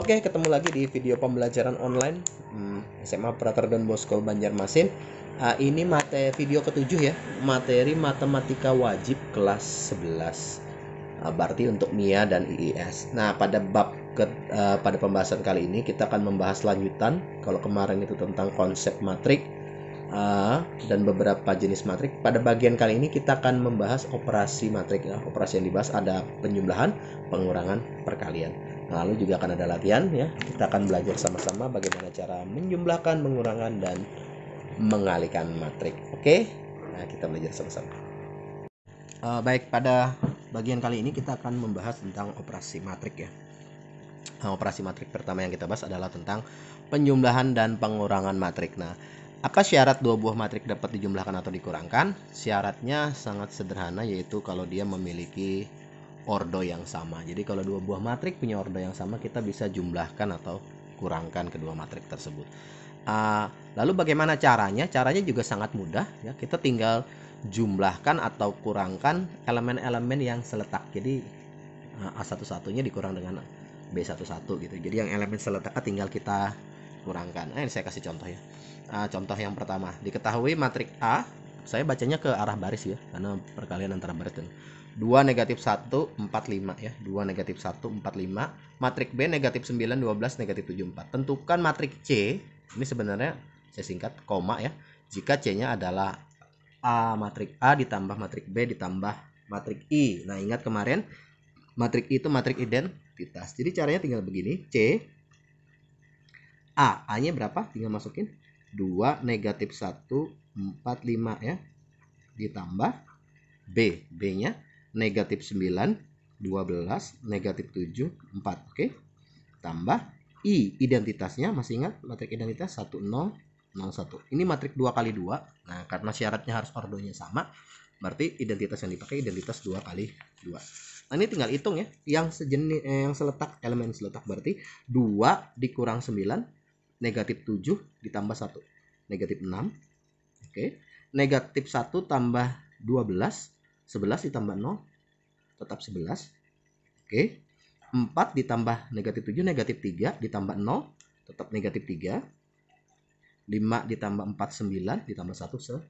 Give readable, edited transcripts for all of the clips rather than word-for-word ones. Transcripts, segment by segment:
Oke, ketemu lagi di video pembelajaran online SMA Prater Don Bosco Banjarmasin. Ini video ketujuh ya, materi matematika wajib kelas 11. Berarti untuk MIA dan IIS. Nah, pada pada pembahasan kali ini kita akan membahas lanjutan. Kalau kemarin itu tentang konsep matrik dan beberapa jenis matrik. Pada bagian kali ini kita akan membahas operasi matrik ya. Operasi yang dibahas ada penjumlahan, pengurangan, perkalian. Lalu juga akan ada latihan ya. Kita akan belajar sama-sama bagaimana cara menjumlahkan, mengurangan, dan mengalihkan matrik. Oke, nah kita belajar sama-sama. Baik, pada bagian kali ini kita akan membahas tentang operasi matrik ya. Operasi matrik pertama yang kita bahas adalah tentang penjumlahan dan pengurangan matrik. Nah, apa syarat dua buah matrik dapat dijumlahkan atau dikurangkan? Syaratnya sangat sederhana, yaitu kalau dia memiliki ordo yang sama. Jadi kalau dua buah matrik punya ordo yang sama, kita bisa jumlahkan atau kurangkan kedua matrik tersebut. Lalu bagaimana caranya? Caranya juga sangat mudah ya. Kita tinggal jumlahkan atau kurangkan elemen-elemen yang seletak. Jadi A11-nya dikurang dengan B11 gitu. Jadi yang elemen seletaknya tinggal kita kurangkan. Saya kasih contoh ya. Contoh yang pertama, diketahui matrik A, saya bacanya ke arah baris ya, karena perkalian antara baris dan 2 negatif 1 4 5 ya. 2 negatif 1 4 5. Matrik B negatif 9 12 negatif 7 4. Tentukan matrik C. Ini sebenarnya saya singkat koma ya. Jika C-nya adalah matrik A ditambah matrik B ditambah matrik I. Nah, ingat kemarin matrik I itu matrik identitas. Jadi caranya tinggal begini. C A-nya berapa? Tinggal masukin 2 negatif 1 4 5 ya. Ditambah B-nya negatif 9 12 negatif 7 4. Oke. Tambah I, identitasnya masih ingat matrik identitas 1 0 0 1. Ini matrik 2 kali 2. Nah, karena syaratnya harus ordonya sama, berarti identitas yang dipakai identitas 2 kali 2. Nah, ini tinggal hitung ya, yang sejenis yang seletak, elemen seletak, berarti 2 dikurang 9 negatif 7 ditambah 1 negatif 6. Oke. Negatif 1 tambah 12 11 ditambah 0 tetap 11. Oke. 4 ditambah negatif 7 negatif 3 ditambah 0 tetap negatif 3. 5 ditambah 4 9 ditambah 1 10.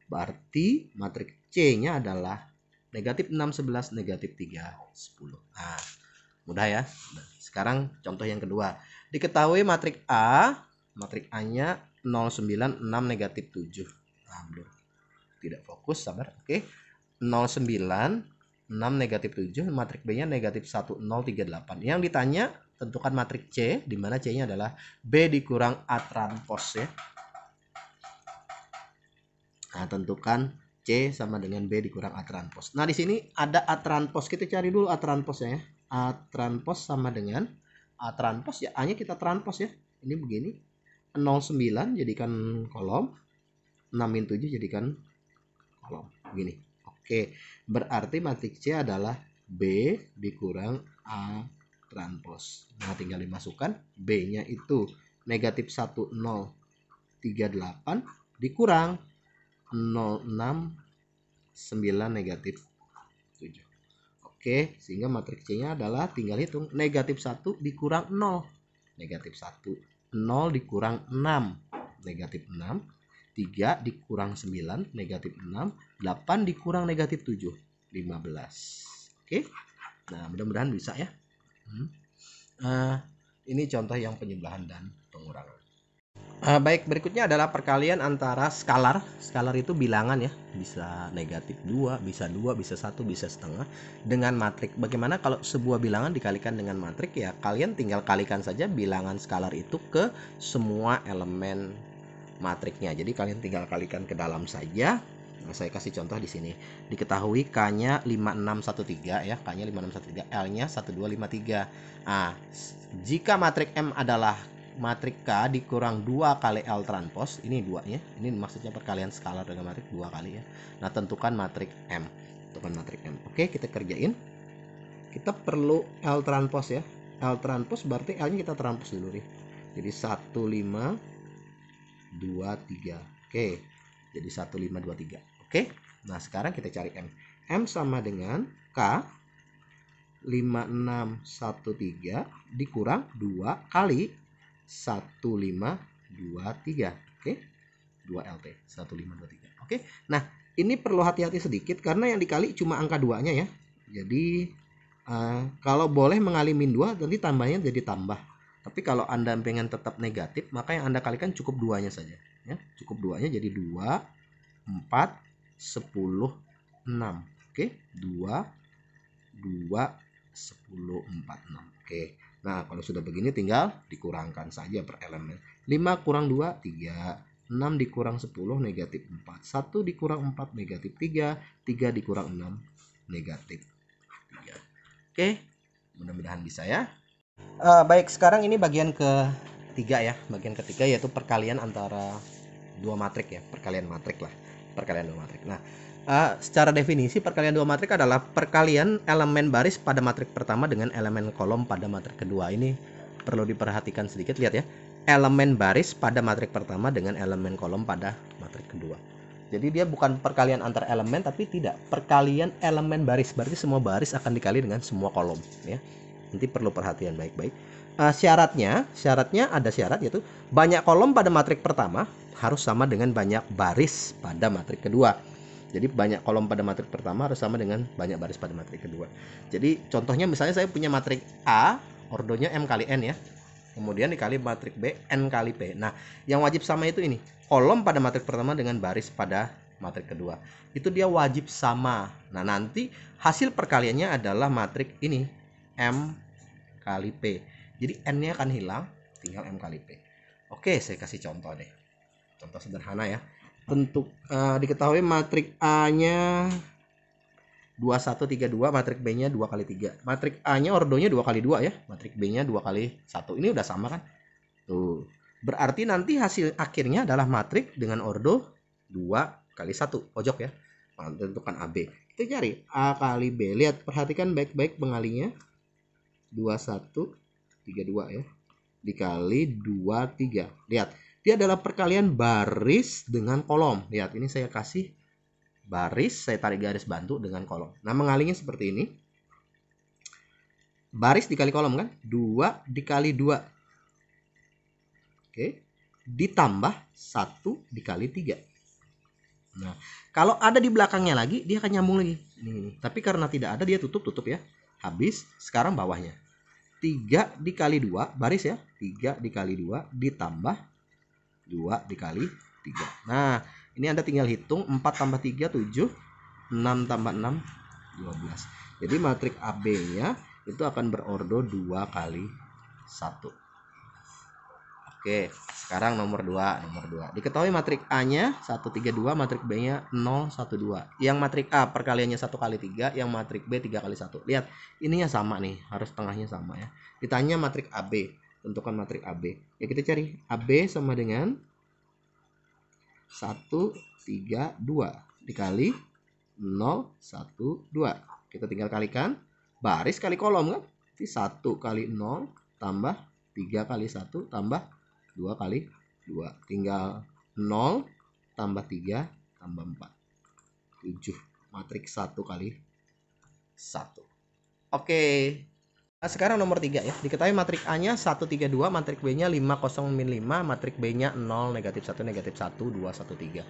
Berarti matrik C-nya adalah negatif 6 11 negatif 3 10. Nah, mudah ya. Nah, sekarang contoh yang kedua. Diketahui matrik A-nya 0 9 6 negatif 7. Nah, belum. Tidak fokus, sabar. Oke. 0 9 6 negatif 7, matrik B-nya negatif 1 0 3 8. Yang ditanya tentukan matrik C, di mana C-nya adalah B dikurang A transpos ya. Nah, tentukan C sama dengan B dikurang A transpos. Nah, di sini ada A transpos. Kita cari dulu A transposnya ya. A transpos sama dengan A transpos ya. A-nya kita transpos ya. Ini begini. 09 jadikan kolom. 6 7 jadikan kolom. Begini. Oke, berarti matrik C adalah B dikurang A transpos. Nah, tinggal dimasukkan. B-nya itu negatif 1 0 3 8 dikurang 0 6 9 negatif 7. Oke, sehingga matrik C-nya adalah tinggal hitung. Negatif 1 dikurang 0. Negatif 1. 0 dikurang 6. Negatif 6. 3 dikurang 9 negatif 6. 8 dikurang negatif 7 15. Oke. Nah, mudah-mudahan bisa ya. Ini contoh yang penjumlahan dan pengurangan. Baik, berikutnya adalah perkalian antara skalar. Skalar itu bilangan ya. Bisa negatif 2, bisa 2, bisa 1, bisa setengah. Dengan matrik. Bagaimana kalau sebuah bilangan dikalikan dengan matrik ya? Kalian tinggal kalikan saja bilangan skalar itu ke semua elemen matriknya. Jadi kalian tinggal kalikan ke dalam saja. Nah, saya kasih contoh di sini. Diketahui K-nya 5613 ya, K-nya 5613, L-nya 1253. Nah, jika matrik M adalah matrik K dikurang 2 kali L transpos, ini 2-nya. Ini maksudnya perkalian skalar dengan matrik 2 kali ya. Nah, tentukan matrik M. Tentukan matrik M. Oke, kita kerjain. Kita perlu L transpos ya. L transpos berarti L-nya kita transpos dulu nih. Jadi 15 2 3. Oke. Jadi 1 5 2 3. Oke. Nah, sekarang kita cari M. M sama dengan K 5613 dikurang 2 kali 1523. Oke. 2 LT 1523. Oke. Nah, ini perlu hati-hati sedikit karena yang dikali cuma angka 2-nya ya. Jadi kalau boleh mengali min 2 nanti tambahnya jadi tambah. Tapi kalau Anda pengen tetap negatif, maka yang Anda kalikan cukup 2-nya saja ya. Cukup 2-nya jadi 2 4 10 6. Oke. 2 10 4 6. Oke. Nah, kalau sudah begini tinggal dikurangkan saja per elemen. 5 kurang 2 3. 6 dikurang 10 negatif 4. 1 dikurang 4 negatif 3. 3 dikurang 6 negatif 3. Oke, mudah-mudahan bisa ya. Baik, sekarang ini bagian ketiga ya. Bagian ketiga yaitu perkalian antara dua matrik ya. Perkalian matrik lah. Perkalian dua matrik. Nah, secara definisi perkalian dua matrik adalah perkalian elemen baris pada matrik pertama dengan elemen kolom pada matrik kedua. Ini perlu diperhatikan sedikit, lihat ya. Elemen baris pada matrik pertama dengan elemen kolom pada matrik kedua. Jadi dia bukan perkalian antar elemen, tapi tidak, perkalian elemen baris. Berarti semua baris akan dikali dengan semua kolom ya. Nanti perlu perhatian baik-baik. Syaratnya ada syarat, yaitu banyak kolom pada matrik pertama harus sama dengan banyak baris pada matrik kedua. Jadi banyak kolom pada matrik pertama harus sama dengan banyak baris pada matrik kedua. Jadi contohnya misalnya saya punya matrik A, ordonya M kali N ya. Kemudian dikali matrik B, N kali P. Nah, yang wajib sama itu ini. Kolom pada matrik pertama dengan baris pada matrik kedua. Itu dia wajib sama. Nah, nanti hasil perkaliannya adalah matrik ini. M kali P. Jadi N-nya akan hilang, tinggal M kali P. Oke, saya kasih contoh deh. Contoh sederhana ya. Tentu diketahui matrik A-nya 2132, matrik B-nya 2 kali 3. Matrik A-nya ordonya 2 kali 2 ya. Matrik B-nya 2 kali 1. Ini udah sama kan? Tuh. Berarti nanti hasil akhirnya adalah matrik dengan ordo 2 kali 1. Pojok ya. Tentukan AB. Kita cari A kali B. Lihat, perhatikan baik-baik pengalinya. 2132 ya. Dikali 23. Lihat, dia adalah perkalian baris dengan kolom. Lihat, ini saya kasih baris, saya tarik garis bantu dengan kolom. Nah, mengalinya seperti ini. Baris dikali kolom kan? 2 dikali 2. Oke. Ditambah 1 dikali 3. Nah, kalau ada di belakangnya lagi, dia akan nyambung lagi. Ini. Tapi karena tidak ada, dia tutup ya. Habis, sekarang bawahnya. 3 dikali 2, baris ya. 3 dikali 2 ditambah 2 dikali 3. Nah, ini Anda tinggal hitung 4 tambah 3 7, 6 tambah 6 12. Jadi matrik AB-nya itu akan berordo 2 kali 1. Oke, sekarang nomor 2. Diketahui matrik A-nya 132, matrik B-nya 012. Yang matrik A perkaliannya 1 kali 3, yang matrik B 3 kali 1. Lihat, ininya sama nih, harus tengahnya sama ya. Ditanya matrik AB, tentukan matrik AB. Ya kita cari AB sama dengan 132 dikali 012. Kita tinggal kalikan baris kali kolom kan. Jadi 1 kali 0 tambah 3 kali 1 tambah 2 kali 2. Tinggal 0 tambah 3 tambah 4. 7. Matrik 1 kali 1. Oke. Nah, sekarang nomor 3 ya. Diketahui matrik A-nya 132, matrik B-nya 50-5, matrik B-nya 0, negatif 1, negatif 1, 2, 1, 3.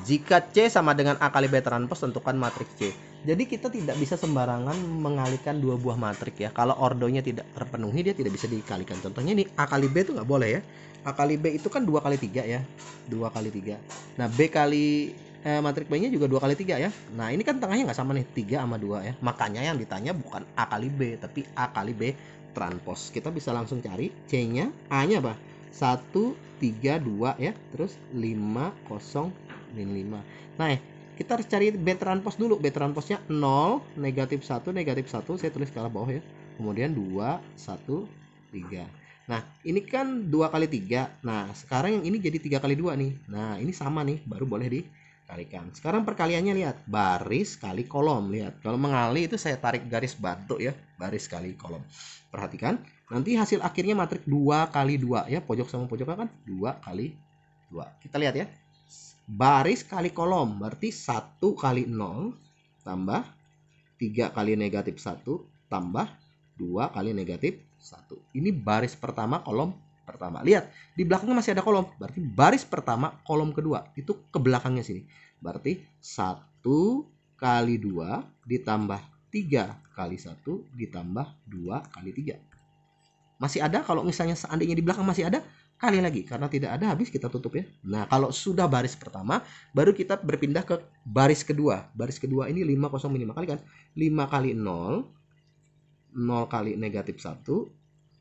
Jika C sama dengan A kali B transpos, tentukan matrik C. Jadi kita tidak bisa sembarangan mengalihkan dua buah matrik ya. Kalau ordonya tidak terpenuhi, dia tidak bisa dikalikan. Contohnya ini A kali B itu nggak boleh ya. A kali B itu kan 2 kali 3 ya. 2 kali 3. Nah, B kali matrik B-nya juga 2 kali 3 ya. Nah, ini kan tengahnya nggak sama nih, 3 sama 2 ya. Makanya yang ditanya bukan A kali B, tapi A kali B transpos. Kita bisa langsung cari C-nya. A-nya apa? 1, 3, 2 ya. Terus 5, 0, min 5. Nah, kita harus cari B transpos dulu. B transposnya 0, negatif 1, negatif 1. Saya tulis ke arah bawah ya. Kemudian 2, 1, 3. Nah, ini kan 2 kali 3. Nah, sekarang yang ini jadi 3 kali 2 nih. Nah, ini sama nih, baru boleh dikalikan. Sekarang perkaliannya lihat, baris kali kolom. Lihat, kalau mengali itu saya tarik garis bantu ya, baris kali kolom. Perhatikan, nanti hasil akhirnya matrik 2 kali 2 ya, pojok sama pojoknya kan 2 kali 2. Kita lihat ya. Baris kali kolom berarti 1 kali 0 tambah 3 kali negatif 1 tambah 2 kali negatif 1. Ini baris pertama kolom pertama. Lihat, di belakangnya masih ada kolom. Berarti baris pertama kolom kedua. Itu ke belakangnya sini. Berarti 1 kali 2 ditambah 3 kali 1 ditambah 2 kali 3. Masih ada, kalau misalnya seandainya di belakang masih ada, kali lagi. Karena tidak ada, habis kita tutup ya. Nah, kalau sudah baris pertama, baru kita berpindah ke baris kedua. Baris kedua ini 5 kosong minimal kali kan. 5 kali 0, 0 kali negatif 1,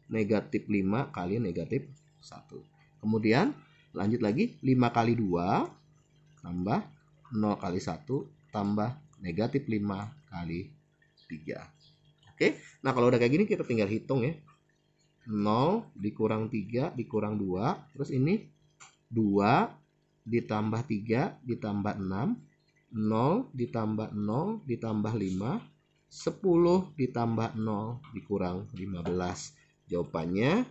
negatif 5 kali negatif 1. Kemudian lanjut lagi, 5 kali 2 tambah 0 kali 1 tambah negatif 5 kali 3. Oke, nah kalau udah kayak gini kita tinggal hitung ya. 0 dikurang 3 dikurang 2, terus ini 2 ditambah 3 ditambah 6, 0 ditambah 0 ditambah 5, 10 ditambah 0 dikurang 15. Jawabannya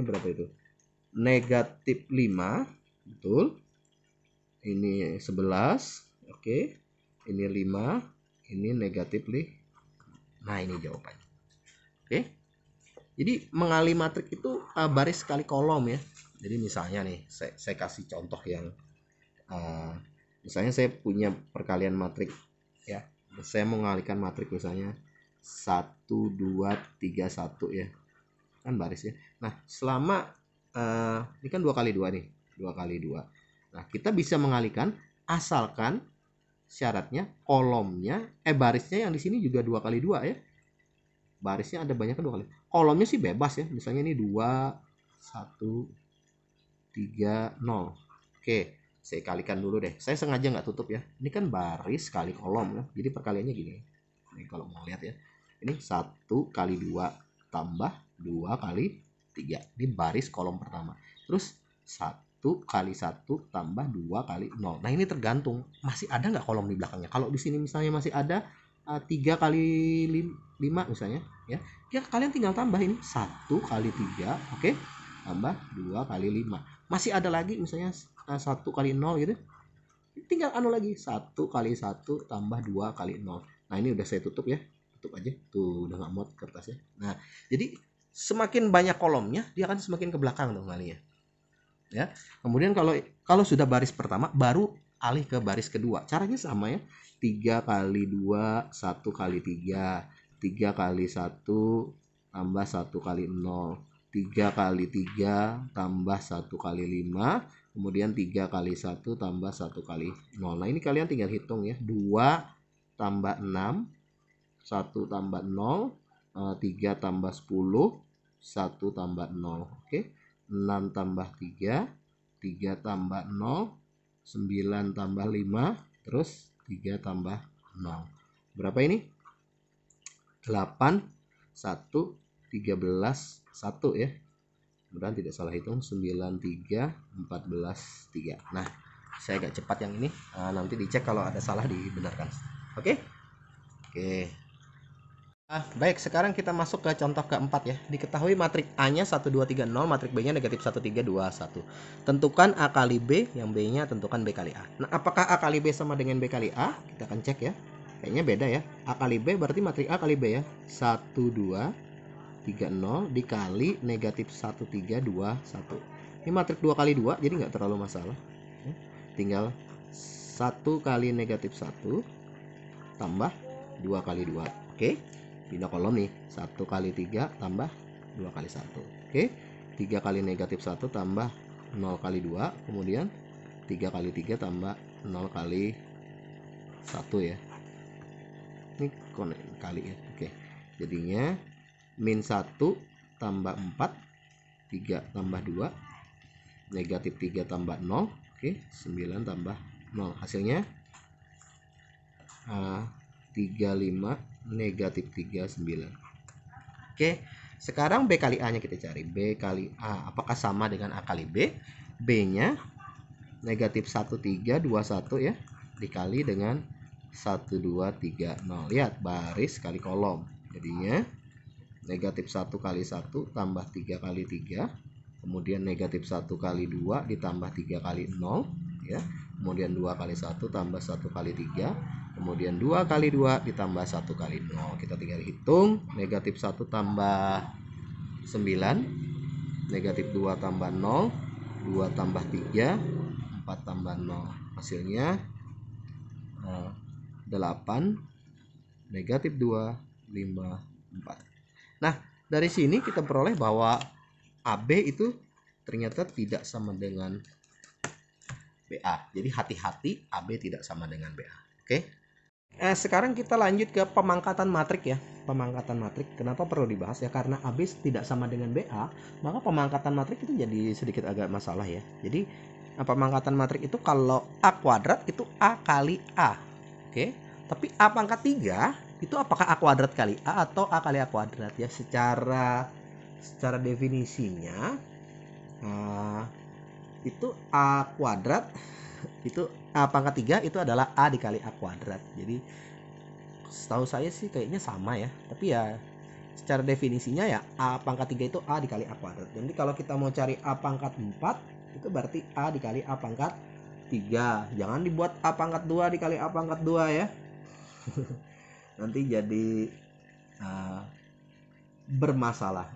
berapa itu? Negatif 5, betul. Ini 11, oke. Ini 5, ini negatif 5. Nah, ini jawabannya. Oke. Jadi mengali matrik itu baris kali kolom ya. Jadi misalnya nih, saya kasih contoh yang misalnya saya punya perkalian matrik ya. Saya mau mengalihkan matrik misalnya 1 2 3 1 ya. Kan baris ya. Nah, selama ini kan 2 kali 2 nih. 2 kali 2. Nah, kita bisa mengalihkan asalkan syaratnya kolomnya barisnya yang di sini juga 2 kali 2 ya. Barisnya ada banyaknya 2 kali. Kolomnya sih bebas ya. Misalnya ini 2 1 3 0. Oke, saya kalikan dulu deh. Saya sengaja nggak tutup ya. Ini kan baris kali kolom ya. Jadi perkaliannya gini. Nih kalau mau lihat ya. Ini 1 kali 2 tambah 2 kali 3. Ini baris kolom pertama. Terus 1 kali 1 tambah 2 kali 0. Nah, ini tergantung masih ada nggak kolom di belakangnya. Kalau di sini misalnya masih ada 3 kali 5 misalnya ya. Ya kalian tinggal tambah ini 1 kali 3, oke? Tambah 2 kali 5. Masih ada lagi misalnya 1 kali 0 gitu. Tinggal lagi 1 kali 1 tambah 2 kali 0. Nah, ini udah saya tutup ya. Tutup aja. Tuh udah nggak muat kertasnya. Nah, jadi semakin banyak kolomnya, dia akan semakin ke belakang dong ngalinya. Ya. Kemudian kalau sudah baris pertama, baru alih ke baris kedua. Caranya sama ya. 3 kali 2 1 kali 3, 3 kali 1 tambah 1 kali 0, 3 kali 3 tambah 1 kali 5, kemudian 3 kali 1 tambah 1 kali 0. Nah, ini kalian tinggal hitung ya. 2 tambah 6, 1 tambah 0, 3 tambah 10, 1 tambah 0. Oke. 6 tambah 3, 3 tambah 0, 9 tambah 5, terus 3 tambah 0. Berapa ini? 8, 1, 13, 1 ya. Mudah-mudahan tidak salah hitung. 9, 3, 14, 3. Nah, saya agak cepat yang ini. Nanti dicek kalau ada salah dibenarkan. Oke? Oke. Baik, sekarang kita masuk ke contoh keempat ya. Diketahui matrik A-nya 1, 2, 3, 0, matrik B-nya negatif 1, 3, 2, 1. Tentukan A kali B, yang B-nya tentukan B kali A. Nah, apakah A kali B sama dengan B kali A? Kita akan cek ya. Kayaknya beda ya. A kali B berarti matrik A kali B ya. 1, 2, 3, 0 dikali negatif 1, 3, 2, 1. Ini matrik 2 kali 2, jadi nggak terlalu masalah. Tinggal 1 kali negatif 1 tambah 2 kali 2. Oke. Pindah kolom nih. 1 kali 3 tambah 2 kali 1. Oke. 3 kali negatif 1 tambah 0 kali 2. Kemudian 3 kali 3 tambah 0 kali 1 ya. Ini kali ya. Oke. Jadinya min 1 tambah 4. 3 tambah 2. Negatif 3 tambah 0. Oke. 9 tambah 0. Hasilnya 35 negatif 39. Oke, sekarang B kali A nya kita cari. B kali A apakah sama dengan A kali B? B nya negatif 1, 3, 2, 1 ya, dikali dengan 1, 2, 3, 0. Lihat, baris kali kolom. Jadinya negatif 1 kali 1 tambah 3 kali 3, kemudian negatif 1 kali 2 ditambah 3 kali 0 ya, kemudian 2 kali 1 tambah 1 kali 3, Kemudian 2 kali 2 ditambah 1 kali 0. Kita tinggal hitung. Negatif 1 tambah 9. Negatif 2 tambah 0. 2 tambah 3. 4 tambah 0. Hasilnya 8. Negatif 2, 5, 4. Nah, dari sini kita peroleh bahwa AB itu ternyata tidak sama dengan BA. Jadi hati-hati, AB tidak sama dengan BA. Oke. Sekarang kita lanjut ke pemangkatan matrik ya. Pemangkatan matrik. Kenapa perlu dibahas ya? Karena AB tidak sama dengan BA, maka pemangkatan matrik itu jadi sedikit agak masalah ya. Jadi pemangkatan matrik itu kalau A kuadrat itu A kali A. Oke. Tapi A pangkat 3 itu apakah A kuadrat kali A atau A kali A kuadrat ya? Secara definisinya itu A kuadrat itu A pangkat 3 itu adalah A dikali A kuadrat. Jadi setahu saya sih kayaknya sama ya. Tapi ya secara definisinya ya A pangkat 3 itu A dikali A kuadrat. Jadi kalau kita mau cari A pangkat 4 itu berarti A dikali A pangkat 3. Jangan dibuat A pangkat 2 dikali A pangkat 2 ya. Nanti jadi bermasalah.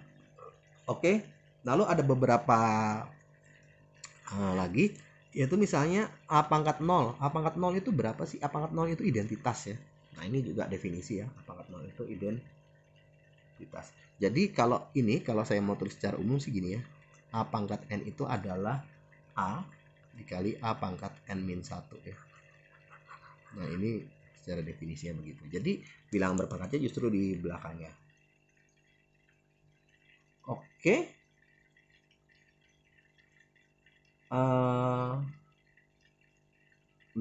Oke. Lalu ada beberapa lagi, yaitu misalnya A pangkat 0. A pangkat 0 itu berapa sih? A pangkat 0 itu identitas ya. Nah ini juga definisi ya. A pangkat 0 itu identitas. Jadi kalau saya mau tulis secara umum sih gini ya. A pangkat N itu adalah A dikali A pangkat N-1 ya. Nah ini secara definisinya begitu. Jadi bilangan berpangkatnya justru di belakangnya. Oke.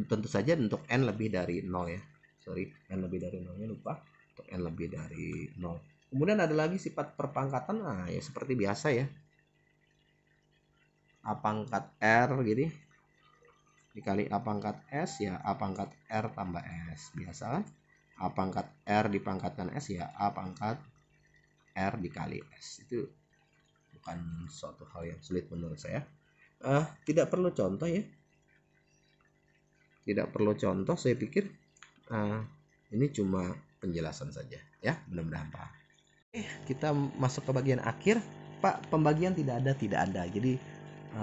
Tentu saja untuk N lebih dari 0 ya. Sorry, N lebih dari 0 nya lupa. Untuk N lebih dari 0. Kemudian ada lagi sifat perpangkatan. Nah ya seperti biasa ya. A pangkat R gitu dikali A pangkat S ya A pangkat R tambah S. Biasa kan? A pangkat R dipangkatkan S ya A pangkat R dikali S. Itu bukan suatu hal yang sulit menurut saya. Tidak perlu contoh ya. Tidak perlu contoh, saya pikir ini cuma penjelasan saja ya. Mudah-mudahan paham. Kita masuk ke bagian akhir. Pak, pembagian tidak ada. Jadi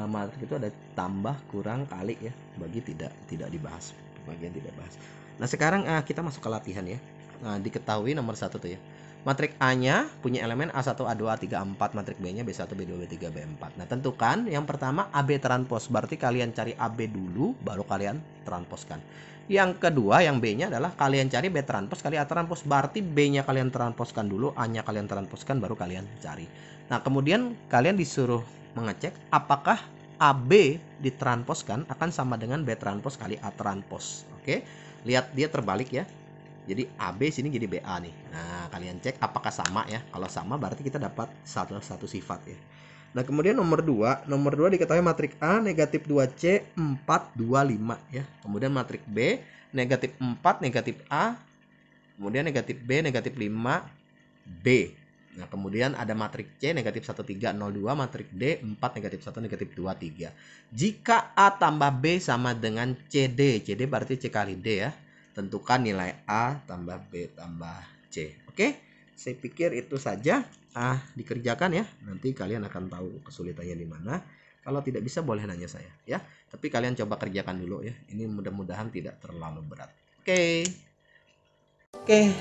matrik itu ada tambah, kurang, kali ya. Bagi tidak dibahas. Pembagian tidak bahas. Nah sekarang kita masuk ke latihan ya. Diketahui nomor 1 tuh ya. Matrik A-nya punya elemen A1, A2, A3, A4. Matrik B-nya B1, B2, B3, B4. Nah tentukan yang pertama AB transpos. Berarti kalian cari AB dulu, baru kalian transposkan. Yang kedua, yang B-nya adalah kalian cari B transpos kali A transpos. Berarti B-nya kalian transposkan dulu, A-nya kalian transposkan, baru kalian cari. Nah kemudian kalian disuruh mengecek apakah AB ditransposkan akan sama dengan B transpos kali A transpos. Oke, lihat dia terbalik ya. Jadi AB sini jadi BA nih. Nah, kalian cek apakah sama ya. Kalau sama berarti kita dapat satu sifat ya. Nah, kemudian nomor 2 diketahui matrik A negatif 2C 4 2 5 ya. Kemudian matrik B negatif 4 negatif A. Kemudian negatif B negatif 5 B. Nah, kemudian ada matrik C negatif 1 3 0 2, matrik D 4 negatif 1 negatif 2 3. Jika A tambah B sama dengan CD. CD berarti C kali D ya. Tentukan nilai A tambah B tambah C. Oke, saya pikir itu saja. Dikerjakan ya. Nanti kalian akan tahu kesulitannya di mana. Kalau tidak bisa boleh nanya saya ya. Tapi kalian coba kerjakan dulu ya. Ini mudah-mudahan tidak terlalu berat. Oke,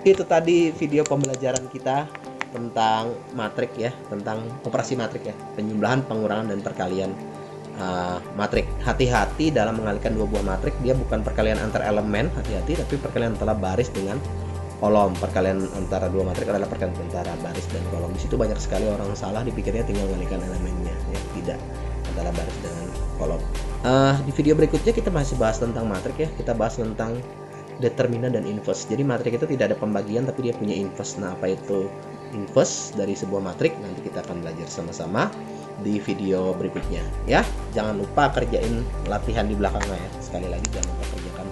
itu tadi video pembelajaran kita tentang matrik ya, tentang operasi matrik ya, penjumlahan, pengurangan, dan perkalian matrik. Hati-hati dalam mengalihkan dua buah matrik, dia bukan perkalian antar elemen, hati-hati, tapi perkalian antara baris dengan kolom. Perkalian antara dua matrik adalah perkalian antara baris dan kolom. Di situ banyak sekali orang salah, dipikirnya tinggal mengalihkan elemennya ya, tidak, antara baris dengan kolom. Di video berikutnya kita masih bahas tentang matrik ya, kita bahas tentang determinan dan inverse. Jadi matrik itu tidak ada pembagian tapi dia punya inverse. Nah, apa itu inverse dari sebuah matrik? Nanti kita akan belajar sama-sama di video berikutnya ya. Jangan lupa kerjain latihan di belakangnya ya. Sekali lagi jangan lupa kerjakan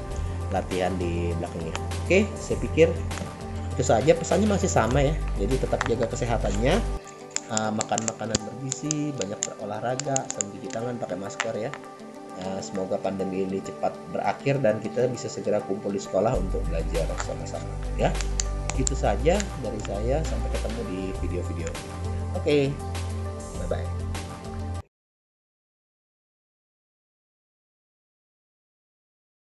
latihan di belakangnya. Oke, saya pikir itu saja. Pesannya masih sama ya. Jadi tetap jaga kesehatannya, makan makanan bergizi, banyak berolahraga, sering cuci tangan, pakai masker ya. Semoga pandemi ini cepat berakhir dan kita bisa segera kumpul di sekolah untuk belajar sama-sama ya. Itu saja dari saya, sampai ketemu di video-video. Oke, bye bye.